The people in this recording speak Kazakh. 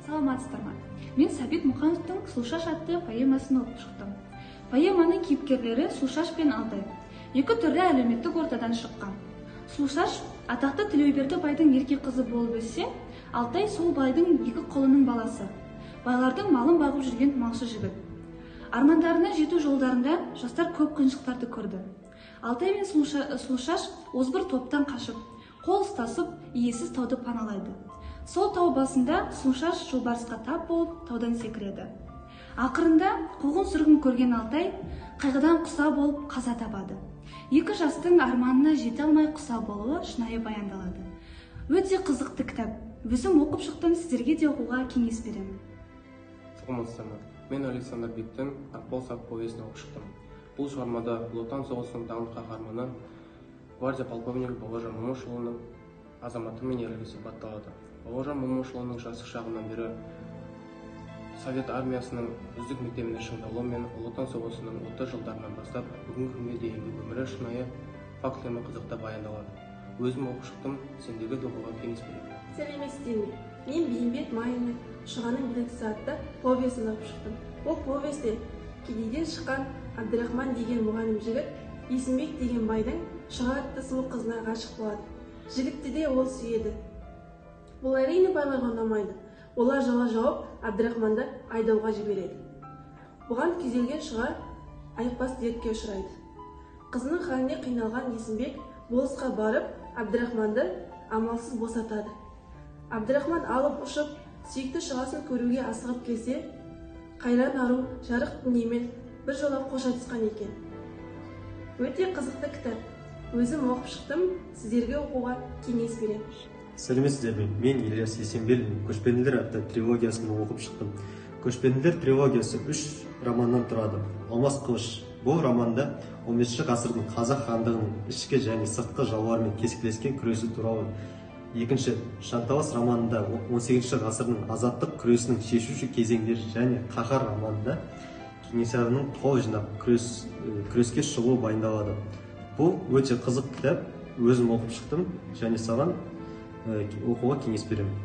Саламатсыздар ма? Мен Сәбит Мұқановтың «Сұлушаш» атты поэмасын оқып шықтым. Поэманың кейіпкерлері Сұлушаш пен Алтай. Екі түрлі әлеуметтік ортадан шыққан. Сұлушаш атақты Тілеуберді байдың ерке қызы болып өссе, Алтай сол байдың екі құлының баласы. Байлардың малын бағып жүрген малшы жігіт. Армандарына жету жолдарында жастар көп қиыншылықтарды көрді. Алтай мен Сұлушаш озбыр топтан қашып, қол ұстасып, иесіз тауды паналайды. Сол тау басында Сұлушаш жолбарысқа тап болып, таудан секіреді. Ақырында қуғын сүргін көрген Алтай қайғыдан құса болып қаза табады. Екі жастың арманына жете алмай құса болуы шынайы баяндалады. Өте қызықты кітап. Өзім оқып шықтым, сіздерге де оқуға кеңес беремін. Саламатсыздар ма? Мен Александр Бектің «Ақбол Сақ» повесін оқып шықтым. Бұл шығармада Ұлы Отан соғысының даңқты қаһарманы гвардия полковнигі Бауыржан Момышұлының азаматы мен ерлігі сипатталады. Бауыржан Момышұлының жас шағынан бері Совет армиясының үздік мектебіне шыңдалуы мен Ұлы Отан соғысының 30 жылдарынан бастап бүгінгі күнге дейінгі өмірі шынайы фактілермен қызықты баяндалады. Өзім оқып шықтым, сендерге де оқуға кеңес беремін. Сәлеметсіздер ме? Мен Бейімбет Майынның «Шығаның біліксі» атты повесін оқып шықтым. Бұл повесте кедейден шыққан Абдрахман деген мұғалім жігіт Есімбек деген байдың Шыға атты сұлу қызына ғашық болады. Жігітті де ол сүйеді. Бұл әрине байларға ұнамайды. Олар жала жауып Абдрахманды айдауға жібереді. Бұған күйзелген Шыға айықпас дертке ұшырайды. Қызының халіне қиналған Есімбек болысқа барып Абдрахманды амалсыз босатады. Абдрахман алып ұшып, сүйікті Шығасын көруге асығып келсе, қайран ару жарық дүниемен бір жола қош айтысқан екен. Өте қызықты кітап. Өзім оқып шықтым, сіздерге оқуға кеңес беремін. Сәлеметсіздер ме? Мен Ильяс Есенберлин «Көшпенділер» атты трилогиясын оқып шықтым. «Көшпенділер» трилогиясы 3 романнан тұрады. Алмас қылыш. Бұл романда 15 ғасырдың қазақ хандығының ішкі және сыртқы жаулармен кескілескен күресі туралы. Екінші, Шанталас романында 18 ғасырдың азаттық күресінің шешуші кезеңдері және Қаһар романында Кенесарының қол жинап күреске шығуы баяндалады. Бұл өте қызық кітап. Өзім оқып шықтым және саған оқуға кеңес беремін.